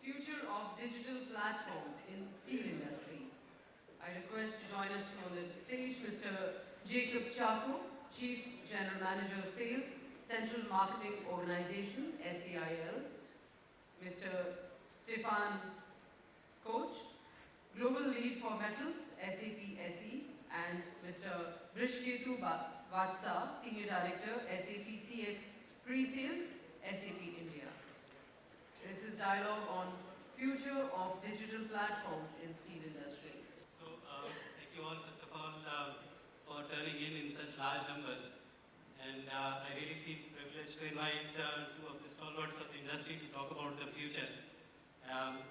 Future of Digital Platforms in Steel Industry. I request to join us on the stage Mr. Jacob Chacko, Chief General Manager Sales, Central Marketing Organization, SEIL, Mr. Stefan, Koch, Global Lead for Metals, SAP SE, and Mr. Brishketu Vatsa, Senior Director, SAP CX Pre-Sales, SAP India. This is dialogue on future of digital platforms in steel industry. So, thank you all, first of all, for turning in such large numbers. And I really feel privileged to invite two of the stalwarts of the industry to talk about the future.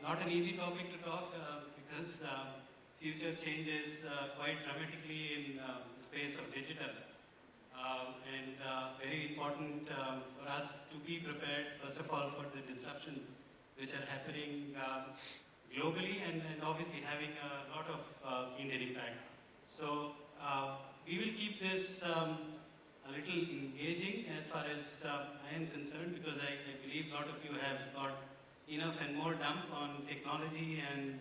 Not an easy topic to talk because future changes quite dramatically in the space of digital. And very important for us to be prepared, first of all, for the disruptions which are happening globally and obviously having a lot of Indian impact. So we will keep this a little engaging as far as I am concerned, because I believe a lot of you have got enough and more dump on technology and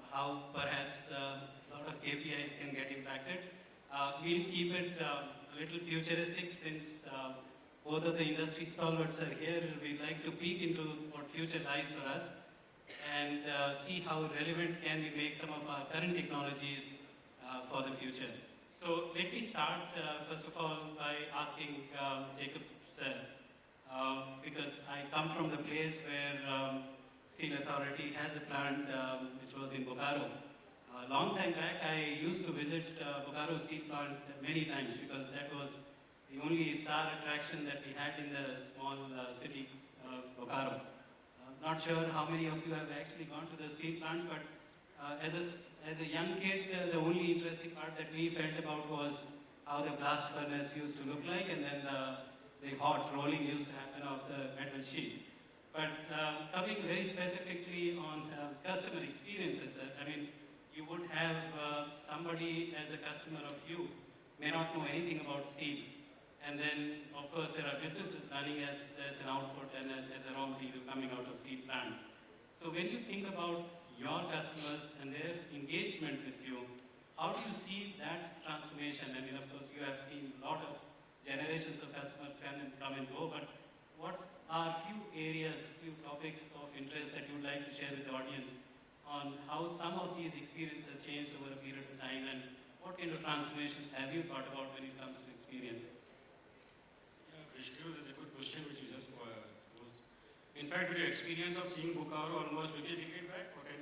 how perhaps a lot of KPIs can get impacted. We'll keep it a little futuristic since both of the industry stalwarts are here. We'd like to peek into what future lies for us and see how relevant can we make some of our current technologies for the future. So let me start first of all by asking Jacob sir, because I come from the place where Steel Authority has a plant which was in Bokaro. A long time back, I used to visit Bokaro Steel Plant many times because that was the only star attraction that we had in the small city Bokaro. Not sure how many of you have actually gone to the steel plant, but as a young kid, the only interesting part that we felt about was how the blast furnace used to look like, and then the hot rolling used to happen of the metal sheet. But coming very specifically on customer experiences, I mean, you would have somebody as a customer of you may not know anything about steel. And then, of course, there are businesses running as an output and as a raw material coming out of steel plants. So when you think about your customers and their engagement with you, how do you see that transformation? I mean, of course, you have seen a lot of generations of customers come and go, but what are few areas, few topics of interest that you would like to share with the audience on how some of these experiences have changed over a period of time, and what kind of transformations have you thought about when it comes to experience? Yeah, Brishketu, that's a good question which you just posed. In fact, with your experience of seeing Bokaro almost maybe a decade back, or 10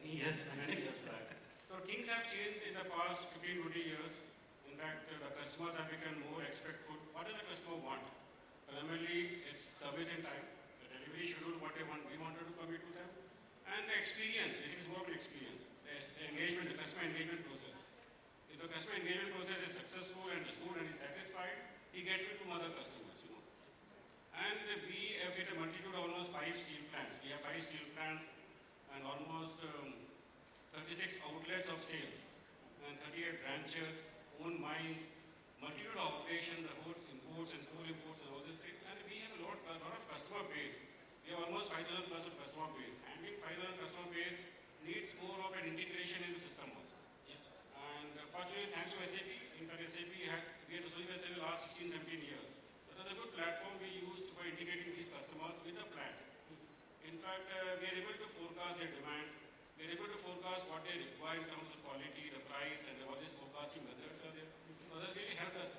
years back. So things have changed in the past 15, 20 years. In fact, the customers have become more expectful. What does the customer want? Primarily, it's service in time, the delivery schedule, what they want, we wanted to commit to them. And the experience, basically it's more of an experience. The engagement, the customer engagement process. If the customer engagement process is successful and is good and is satisfied, he gets it from other customers, you know. And we have hit a multitude of almost 5 steel plants. We have 5 steel plants and almost 36 outlets of sales and 38 branches, own mines, multitude of operations, the whole imports and coal imports and all these things. And we have a lot of customer base. We have almost 5,000 plus of customer base. Handling 5,000 customer base needs more of an integration in the system also. Yeah. And fortunately, thanks to SAP, in fact, we had associated SAP the last 16, 17 years. That was a good platform we used for integrating these customers with the plant. In fact, we are able to forecast their demand. We are able to forecast what they require in terms of quality, the price, and all these forecasting methods are there. So that's really helped us.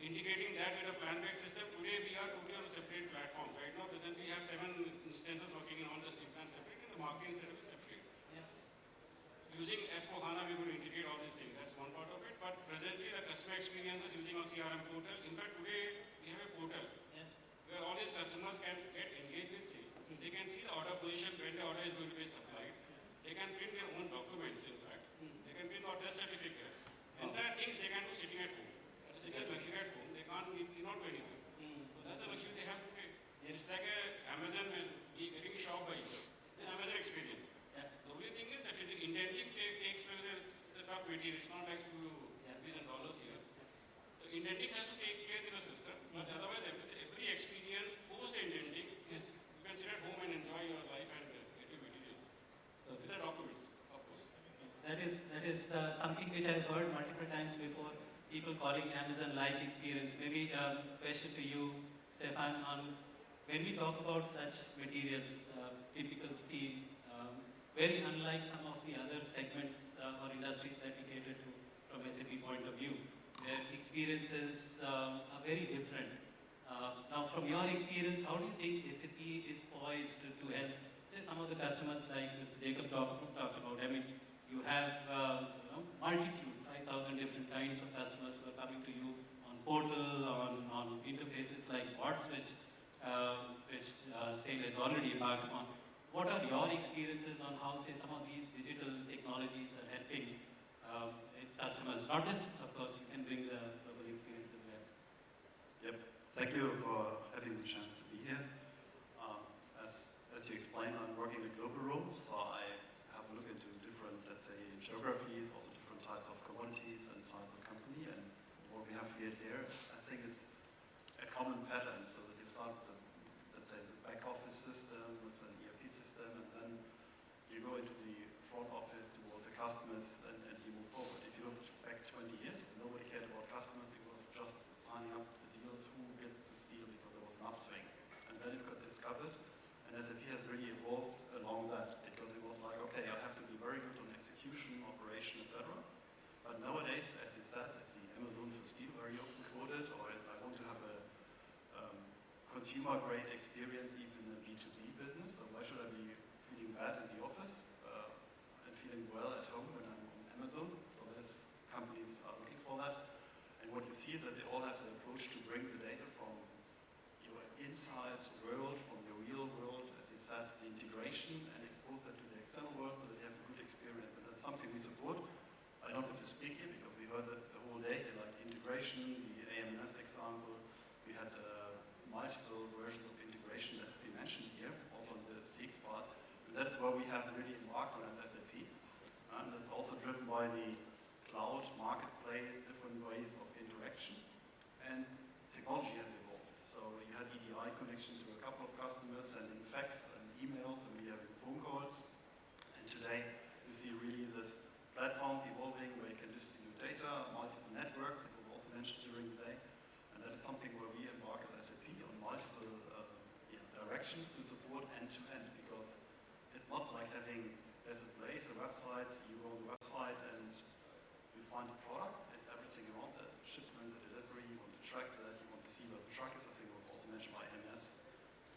Integrating that with a plan-based system, today we are totally on separate platforms. Right now, presently, we have 7 instances working in all the steel plants separate, and the marketing setup is separate. Yeah. Using S4HANA, we will integrate all these things. That's one part of it. But presently, the customer experience is using our CRM portal. In fact, today, we have a portal where all these customers can get engaged with SAP. They can see the order position, when the order is going to be supplied. They can print their own documents, in fact. They can print order certificates. Entire things they can do sitting at home. Sitting at home, they can't need not do anything. So that's the luxury they have today. It's like Amazon will be getting shopped by you. It's an Amazon experience. The only thing is that indenting takes place, it's a tough material. It's not like $2 billion here. The indenting has to take place in a system, but otherwise every experience post indenting is you can sit at home and enjoy I've heard multiple times before, people calling Amazon-like experience. Maybe a question to you, Stefan, on when we talk about such materials, typical steel, very unlike some of the other segments or industries that we cater to from SAP point of view, where experiences are very different. Now, from your experience, how do you think SAP is poised to help, say, some of the customers like Mr. Jacob talked about? I mean, you have multitude, 5,000 different kinds of customers who are coming to you on portal, on interfaces like bots, which SAIL has already embarked on. What are your experiences on how, say, some of these digital technologies are helping customers? Not just, of course, you can bring the global experience as well. Yep. Thank you for having the chance to be here. As you explained, I'm working a global role, so I have a look into different, let's say, geographies, also different types of commodities and size of company. And what we have here, I think is a common pattern, so that you start with, let's say, the back office system, with an ERP system, and then you go into the front office towards the customers, and you move forward. If you look back 20 years, nobody cared about customers. It was just signing up the deals, who gets the steel, because there was an upswing. And then it got discovered, and SAP has really evolved along that, because it was like, okay, I have to be very good on execution, operation, etc. But nowadays, as you said, it's the Amazon for steel very often quoted, or I want to have a consumer-grade experience even in a B2B business, so why should I be feeling bad in the office and feeling well at home when I'm on Amazon? So there's companies are looking for that. And what you see is that they all have the approach to bring the data from your inside world, from your real world, as you said, the integration, and expose that to the external world so that you have a good experience. And that's something we support. I don't have to speak here because we heard that the whole day, like integration, the AMS example. We had multiple versions of integration that we mentioned here, also in the CX part. And that's where we have really embarked on as SAP. And that's also driven by the cloud, marketplace, different ways of interaction. And technology has evolved. So you had EDI connections to a couple of customers, sending fax and emails, and we have phone calls. And today you see really this platforms evolving where you can distribute data, multiple networks, that was also mentioned during the day. And that is something where we embark at SAP on multiple directions to support end-to-end, because it's not like having, there's a place, a website, you go on the website and you find a product, it's everything around that, it's shipment, the delivery, you want to track that, you want to see where the truck is, I think it was also mentioned by MS.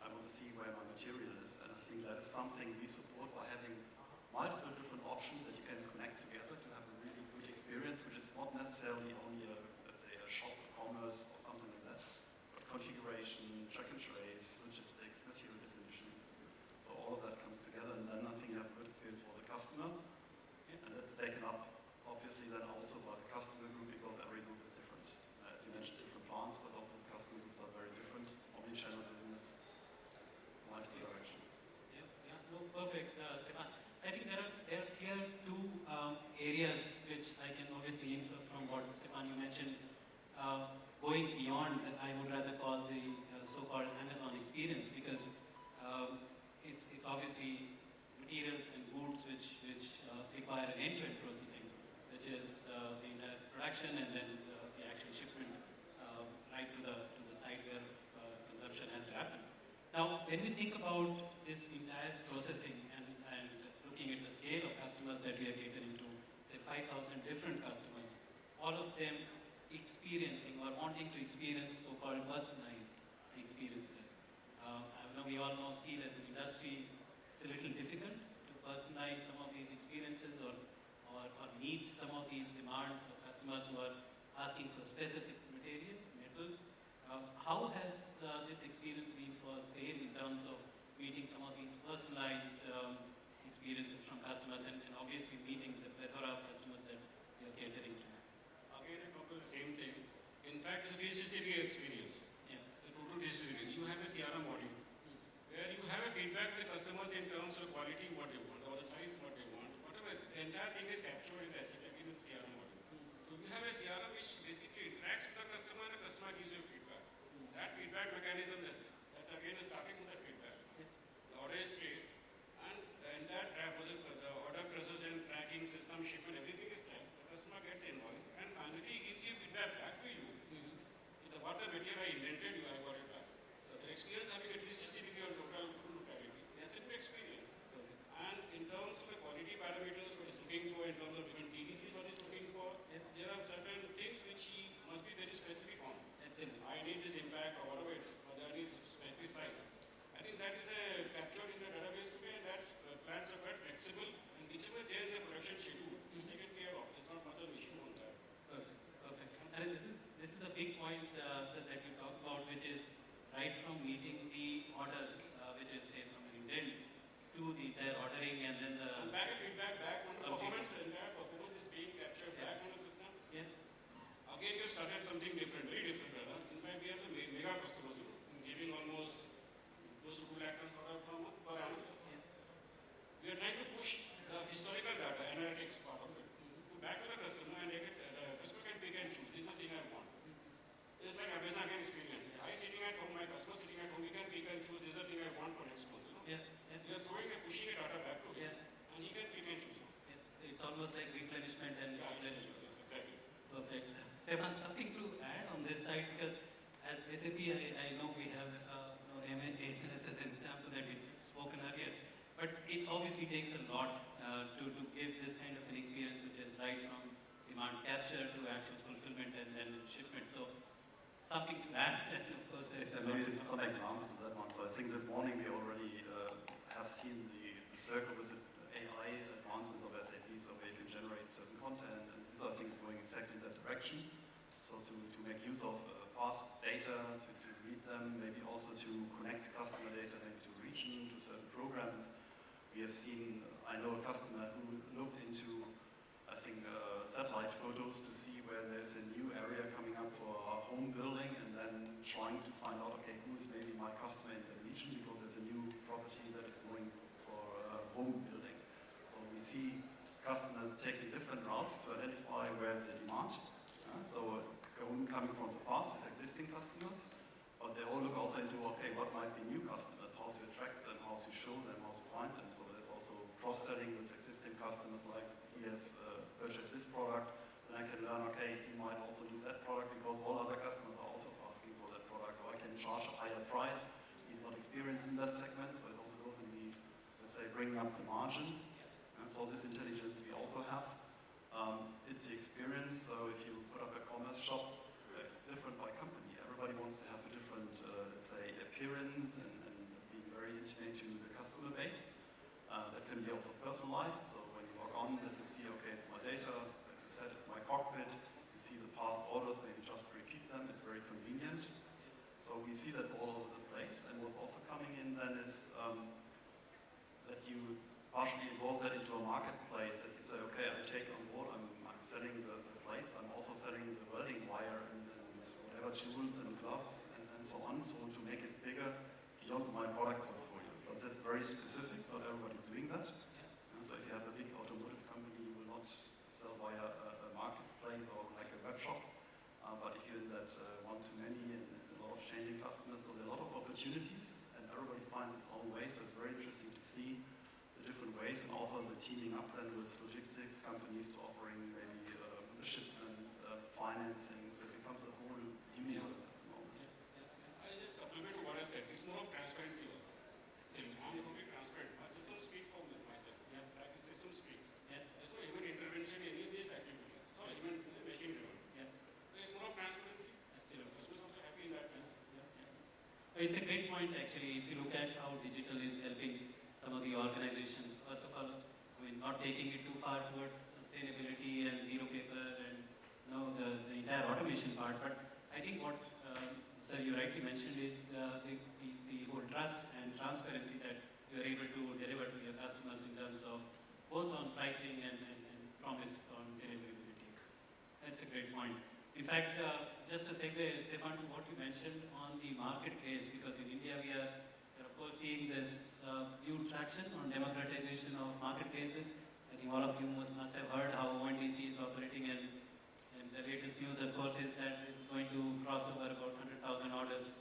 I want to see where my material is, and I think that is something we support by having multiple different options that you can connect together to have a really good experience, which is not necessarily only a, let's say, a shop commerce or something like that, but configuration, track and trace, logistics, material definitions. So all of that comes together, and then I think you have a good experience for the customer. And that's taken up, obviously, then also by the customer group, because every group is different. As you mentioned, different plants, but also the customer groups are very different. Omnichannel business, multiple directions. Yeah, no, perfect, Stefan. I think there are clear two areas which I can obviously infer from what Stefan you mentioned. Going beyond, I would rather call the so-called Amazon experience, because it's obviously materials and goods which require an end-to-end processing, which is the entire production and then the actual shipment right to the site where consumption has to happen. Now, when we think about this entire processing and looking at the scale of customers that we are catering to, say 5,000 different customers, all of them experiencing or wanting to experience so-called personalized experiences. I know we all know steel as an industry, it's a little difficult to personalize some of these experiences or meet some of these demands of customers who are asking for specific material, metal. How has this experience been for SAIL in terms of meeting some of these personalized experiences from customers and obviously meeting the plethora of customers that you're catering to? Again, I talk about the same thing. In fact, it's a distributed experience. Yeah. The total distributed. You have a CRM module where you have a feedback to the customers in terms of quality, what they want, or the size, what they want. Whatever, the entire thing is captured in the SAP CRM module. So you have a CRM which basically interacts with the customer, and the customer gives you feedback. That feedback mechanism, that again is starting with the feedback. The order is traced, and the entire the order process and tracking system, shipment, everything is there. The customer gets involved. to the entire ordering and then the... And back a feedback back on the Okay. performance, entire performance is being captured back on the system. Yeah. Again, you started something different, very different, brother. In fact, we have some mega customers, giving almost close to 2 lakh tons per annum. Yeah. We are trying to push the historical data, analytics part of it, to back to the customer and make it, the customer can pick and choose. This is the thing I want. Just like Amazon can experience. I sitting at home, my customer sitting at home, we can pick and choose. This is the thing I want for next month. Yeah. Yeah. We are throwing and pushing the data back to him, Yeah. and he can pick and choose. Yeah. So it's almost like replenishment and Yeah, exactly. Yes, exactly. perfect. Stefan, something to add on this side because as SAP, I know we have MMMC as an example that we've spoken earlier, but it obviously takes a lot to give this kind of an experience, which is right from demand capture to actual fulfillment and shipment. So something to add, and of course there is a lot Maybe to some examples of that one. So I think this morning we already have seen the circle with the AI advancements of SAP, so where you can generate certain content, and these are things going exactly in that direction. So to make use of past data, to read them, maybe also to connect customer data, maybe to region, to certain programs. We have seen, I know a customer who looked into, I think, satellite photos to see where there's a new area coming up for a home building, and then trying to find out, okay, who is maybe my customer in the region, because there's a new property that is going for a home building. So we see customers taking different routes to identify where's the demand. So coming from the past with existing customers, but they all look also into, okay, what might be new customers, how to attract them, how to show them, how to find them. So there's also cross-selling with existing customers, like he has purchased this product, then I can learn, okay, he might also use that product because all other customers are also asking for that product, or I can charge a higher price. He's not experienced in that segment, so it also goes in the, let's say, bringing up the margin. And so this intelligence we also have. It's the experience, so if you put up a commerce shop, it's different by company. Everybody wants to have a different, let's say, appearance and being very intimate to the customer base. That can be also personalized, so when you log on, that you see, okay, it's my data, as you said, it's my cockpit, you see the past orders, maybe just repeat them, it's very convenient. So we see that all over the place, and what's also coming in then is that you partially involve that into a marketplace, that you say, okay, I take on board, I'm selling the plates, I'm also selling the welding wire and whatever tools and gloves and so on, so to make it bigger beyond my product portfolio. Because that's very specific, not everybody's doing that. And so if you have a big automotive company, you will not sell via a marketplace or like a web shop. But if you're in that one-to-many and a lot of changing customers, so there are a lot of opportunities, and everybody finds its own way, so it's very interesting to see the different ways, and also the teaming up then with logistics companies to offering maybe the shipments, financing, so it becomes a whole universe at the moment. I just supplement to what I said. It's more of transparency also. So I'm completely transparent. My system speaks for myself. Yeah. Like the system speaks. Yeah. There's no human intervention in any of these activities. It's all human machine driven. Yeah. There's more of transparency. Absolutely. Customers also happy in that sense. It's a great point actually, if you look at how digital is helping some of the organizations. First of all, I mean, not taking it too far towards sustainability and zero paper and the entire automation part, but I think what sir you rightly mentioned is the whole trust and transparency that you are able to deliver to your customers in terms of both on pricing and promise on deliverability. That's a great point. In fact, just a segue, Stefan, to what you mentioned on the marketplace, because in India we are of course seeing this new traction on democratization of marketplaces. I think all of you must have heard how ONDC is operating, and the latest news, of course, is that it's going to cross over about 100,000 orders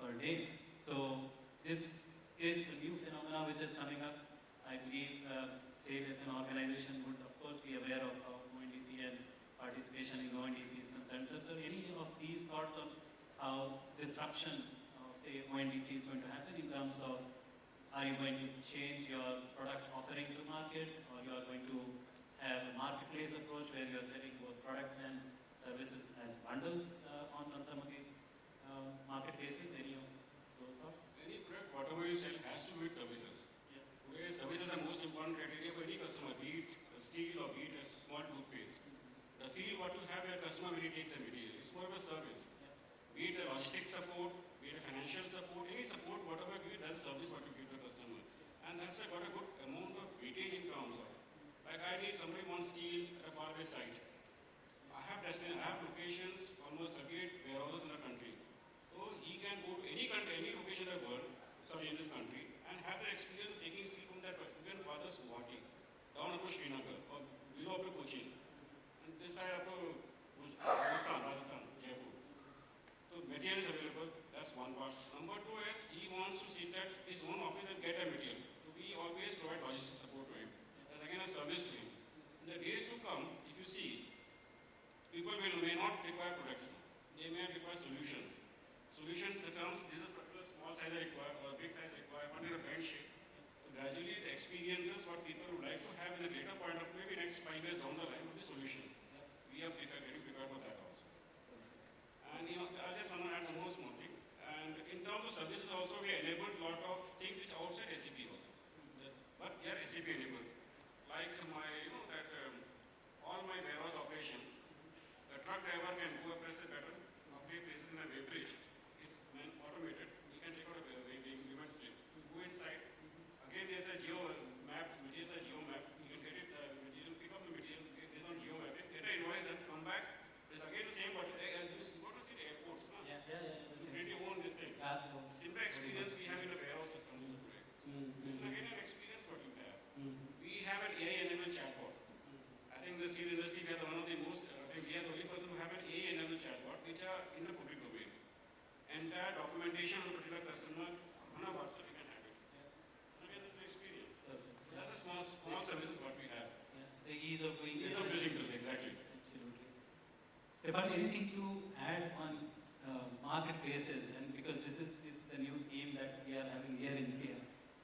per day. So this is a new phenomena which is coming up. I believe SAIL as an organization would of course be aware of how ONDC and participation in ONDC is concerned. So any of these thoughts on how disruption of, say, ONDC is going to happen in terms of, are you going to change your product offering to market, or you are going to have a marketplace approach where you are selling both products and services as bundles on some of these marketplaces? Any of those thoughts? Any product, whatever you sell, has to be services. Yeah. Today, services are the most important criteria for any customer, be it a steel or be it a small toothpaste. The feel what you have your customer when he takes the material. It's more of a service. Be it a logistics support, be it a financial support, any support, whatever you give, that's service what you give to the customer. And that's a I need somebody wants steel at a faraway site. I have locations, almost 38 warehouses in the country. So he can go to any country, any location in the world, in this country, and have the experience of taking steel from that, even farther Guwahati, down up to Srinagar, or below up to Kochi, and this side up to Rajasthan, Jaipur. So material is available, that's one part. Number two is, he wants to sit at his own office and get a material. So we always provide logistics support to him. That's again a service to him. In the days to come, if you see, people may not require products. They may require solutions. Solutions in terms, these are particular small size I require or big size I require, one in a band shape. So gradually the experiences what people would like to have in a later point of maybe next 5 years down the line will be solutions. We are getting prepared for that also. And I just want to add one more small thing. And in terms of services also, we enabled a lot of things which are outside SAP also. But they are SAP enabled. Like my, all my warehouse operations, the truck driver can go and press the button of a places in a web bridge. It's automated. He can take out a human slip. You go inside. Again, there's a geo map. Materials are geo map. You can get it. Material, pick up the material based on geo mapping. Get an invoice and come back. There's again the same button. You go to see the airports. No? Yeah. You create your own this thing. Similar experience we have in a warehouse system today. This is again an experience what you have. We have an AI-enabled chatbot. I think in the steel industry we are one of the most. I think we are the only person who have an AI-enabled chatbot which are in the public domain. Entire documentation of a particular customer on a Vatsa we can have it. Again, this is an experience. That's the small services what we have. The ease of doing Ease of doing this, exactly. Absolutely. Stefan, anything to add on marketplaces? And because this is the new theme that we are having here in India,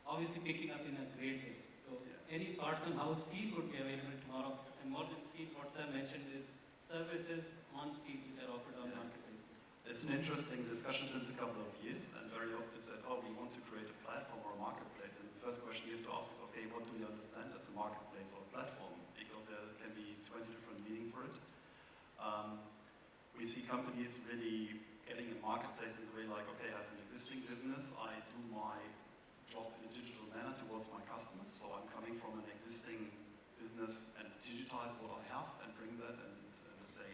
obviously picking up in a great way. So, any thoughts on how steel would be available tomorrow? And more than steel, what Sir mentioned is services on steel which are offered on marketplaces. It's an interesting discussion since a couple of years, and very often it says, oh, we want to create a platform or a marketplace. And the first question you have to ask is, okay, what do you understand as a marketplace or a platform? Because there can be 20 different meanings for it. We see companies really getting a marketplace in the way like, okay, I have an existing business, I do my job in a digital manner towards my customers. So I'm coming from an existing business and digitize what I have and bring that and let's say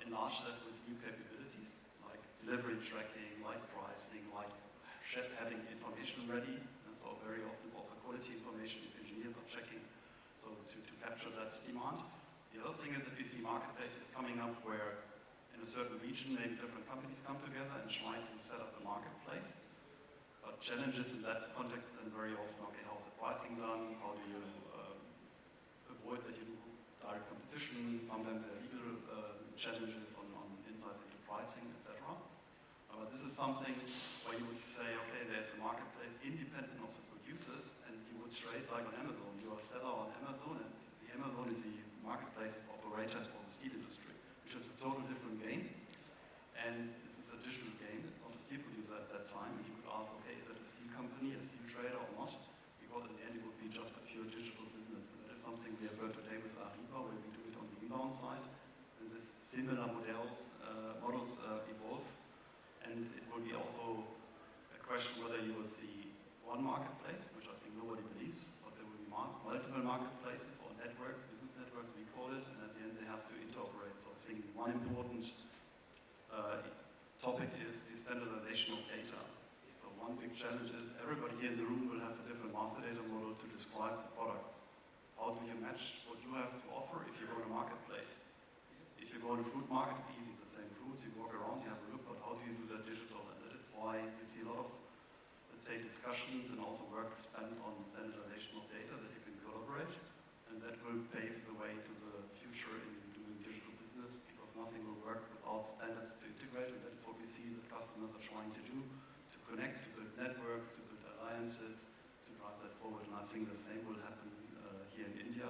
enlarge that with new capabilities like delivery tracking, like pricing, like having information ready. And so very often it's also quality information if engineers are checking. So to capture that demand. The other thing is that we see marketplaces coming up where in a certain region maybe different companies come together and try to set up a marketplace. But challenges in that context and very often, okay, how's the pricing done? How do you avoid that you do direct competition? Sometimes there are legal challenges on insights into pricing, etc. But this is something where you would say, okay, there's a marketplace independent of the producers, and you would trade like on Amazon. You are a seller on Amazon, and the Amazon is the marketplace operator for the steel industry, which is a total different game. And this is a digital game. It's not a steel producer at that time. And you could ask, okay, is it a steel company, a steel trader or not? Because in the end it would be just a pure digital business. And that is something we have heard today with Ariba, where we do it on the inbound side. And this similar models evolve. And it will be also a question whether you will see one marketplace, which I think nobody believes, but there will be multiple marketplaces or networks, business networks we call it, and at the end they have to interoperate. So I think one important topic is the standardization of data. So one big challenge is everybody here in the room will have a different master data model to describe the products. How do you match what you have to offer if you go to a marketplace? If you go to a fruit market, it's easy, it's the same fruit, you walk around, you have a look, but how do you do that digital? And that is why you see a lot of, let's say, discussions and also work spent on standardization of data that you can collaborate. And that will pave the way to the future in doing digital business, because nothing will work without standards to integrate. And that is what we see that customers are trying to do, to connect, to build networks, to build alliances, to drive that forward. And I think the same will happen here in India,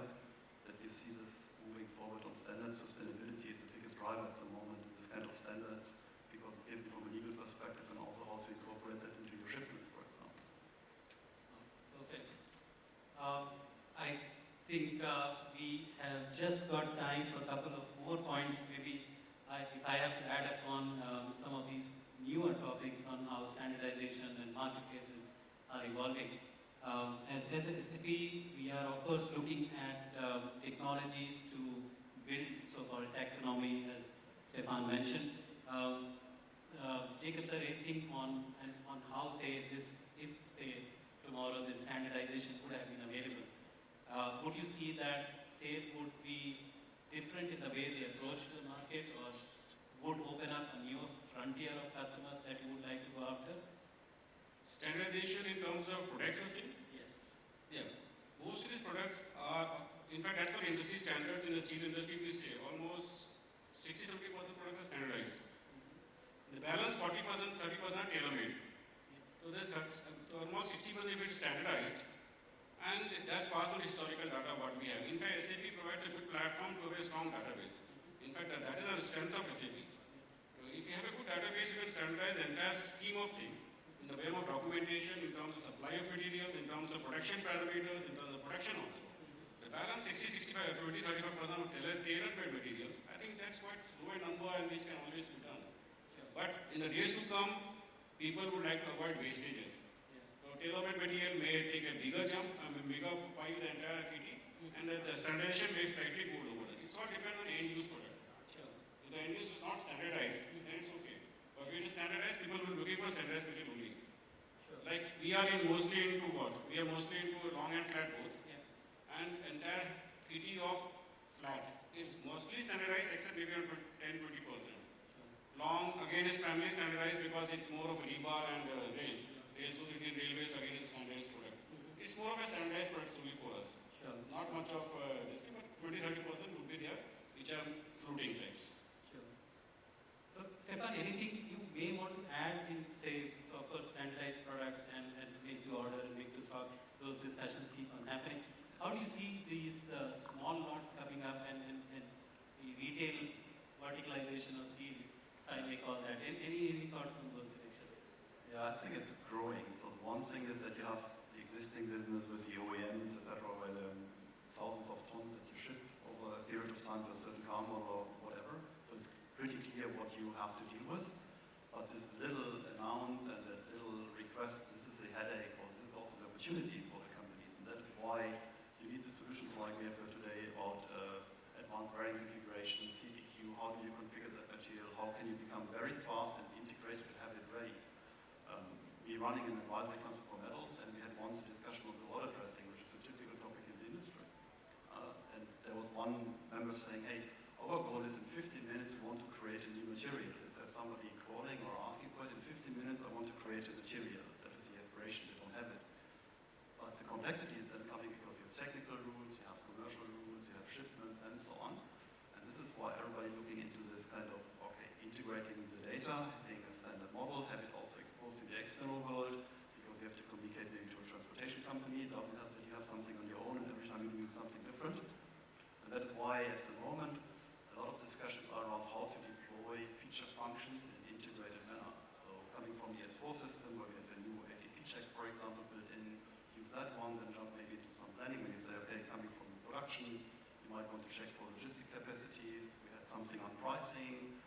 that you see this moving forward on standards. Sustainability is the biggest driver at the moment, this kind of standards, because it's given from a legal perspective and also how to incorporate that into your shipments, for example. Perfect. I think we have just got time for a couple of more points. Maybe if I have to add upon some of these newer topics on how standardization and marketplaces are evolving. As a SAP, we are of course looking at technologies to build so-called taxonomy, as Stefan mentioned. Take up the rating on how, say, this, if, say, tomorrow this standardization could have been available. Would you see that SAP would be different in the way they approach the market, or would open up a new frontier of customers that you would like to go after? Standardization in terms of product, you see? Yes. Yeah. Most of these products are, in fact, as for industry standards in the steel industry, we say almost 60-70% products are standardized. The balance 40%, 30% are tailor-made. So there's almost 60% if it's standardized, and that's passed on historical data what we have. In fact, SAP provides a good platform to have a strong database. In fact, that is the strength of SAP. If you have a good database, you can standardize the entire scheme of things in the realm of documentation, in terms of supply of materials, in terms of production parameters, in terms of production also. The balance 60, 65, 20, 35% of tailor-made materials, I think that's quite low a number and which can always be done. But in the days to come, people would like to avoid wastages. So tailor-made material may take a bigger jump, bigger pie the entire kitty, and the standardization may slightly go lower. It's all depend on end-use product. If the end-use is not standardized, then it's okay. But if it is standardized, people will be looking for standardized material only. Like we are mostly into what? We are mostly into long and flat both. And entire kitty of flat is mostly standardized except maybe around 10-20%. Long again is primarily standardized because it's more of rebar and rails. Rails with Indian Railways again is standardized product. It's more of a standardized product only for us. Not much of this thing, but 20-30% would be there, which are floating types. So Stefan, anything you may want to add in, say, so of course standardized products and make to order and make to stock, those discussions keep on happening. How do you see these small lots coming up and the retail verticalization of steel, I may call that? Any thoughts on those directions? Yeah, I think it's growing. So one thing is that you have the existing business with the OEMs, etc., where there are thousands of tons that you ship over a period of time for a certain car model or whatever. So it's pretty clear what you have to deal with. But this little announce and that little request, this is a headache, or this is also the opportunity for the companies. And that is why you need the solutions like we have heard today about advanced bearing configuration, CPQ, how do you configure that material, how can you become very fast and integrated and have it ready. We're running an advisory council for metals, and we had once a discussion of the water dressing, which is a typical topic in the industry. And there was one member saying, hey, our goal is in 15 minutes we want to create a new material. Is there somebody calling or asking for it? In 15 minutes I want to create a material. That is the aspiration, they don't have it. But the complexity is then coming because you have technical rules, you have commercial rules, you have shipments and so on. And this is why everybody looking into this kind of, okay, integrating the data, having a standard model, have it also exposed to the external world, because you have to communicate maybe to a transportation company. It doesn't help that you have something on your own and every time you're doing something different. And that is why at the moment a lot of discussions are around how to deploy feature functions in an integrated manner. So coming from the S4 system, where we have a new ATP check, for example, built in, use that one, then jump maybe into some planning when you say, okay, coming from production, you might want to check for logistic capacities. We had something on pricing.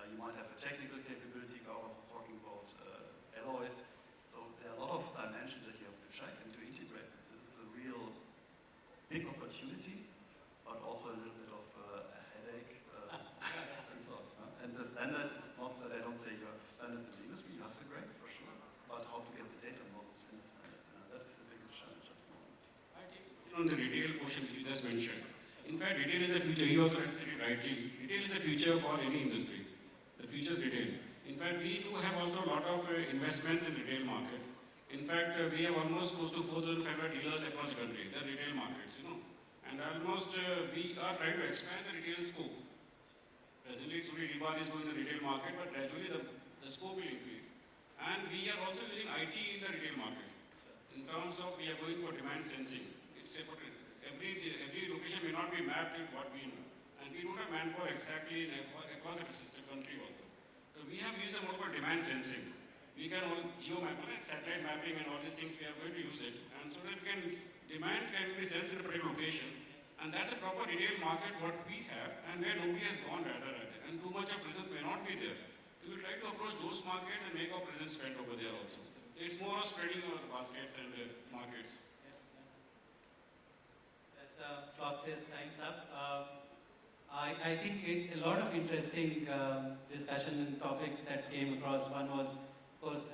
You might have a technical capability. Gaurav was talking about alloys. So there are a lot of dimensions that you have to check and to integrate this. This is a real big opportunity, but also a little bit of a headache. And the standard is not that I don't say you have standard in the industry, you have the great for sure, but how to get the data models in the standard. That is the biggest challenge at the moment. I think on the retail portion you just mentioned. In fact, retail is the future. You also said it rightly. Retail is the future for any industry. The future is retail. In fact, we do have also a lot of investments in retail market. In fact, we have almost close to 4,500 dealers across the country. They're retail markets, And almost we are trying to expand the retail scope. Presently, it's only rebar is going to the retail market, but gradually the scope will increase. And we are also using IT in the retail market. In terms of we are going for demand sensing. It's separate. Every location may not be mapped with what we know. And we don't have manpower exactly across the country also. So we have used a more for demand sensing. We can all geo-map, satellite mapping and all these things, we are going to use it. And so that demand can be sensed in a particular location. And that's a proper retail market what we have, and where nobody has gone rather at it. And too much of presence may not be there. We will try to approach those markets and make our presence felt over there also. It's more of spreading our baskets and markets. As clock says, time's up. I think a lot of interesting discussion and topics that came across. One was, of course,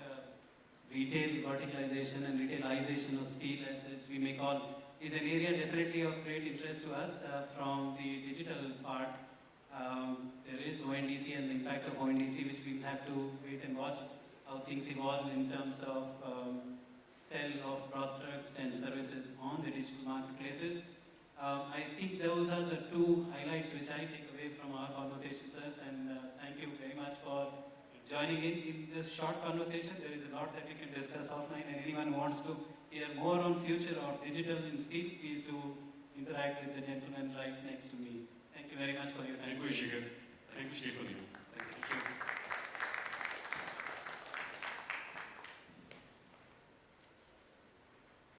retail verticalization and retailization of steel, as we may call, is an area definitely of great interest to us from the digital part. There is ONDC and the impact of ONDC, which we'll have to wait and watch how things evolve in terms of sell of products and services on the digital marketplaces. I think those are the two highlights which I take away from our conversation, sirs, and thank you very much for joining in this short conversation. There is a lot that we can discuss offline, and anyone who wants to hear more on future of digital in steel, please do interact with the gentleman right next to me. Thank you very much for your time. Thank you, Shikar. Thank you, Stefan.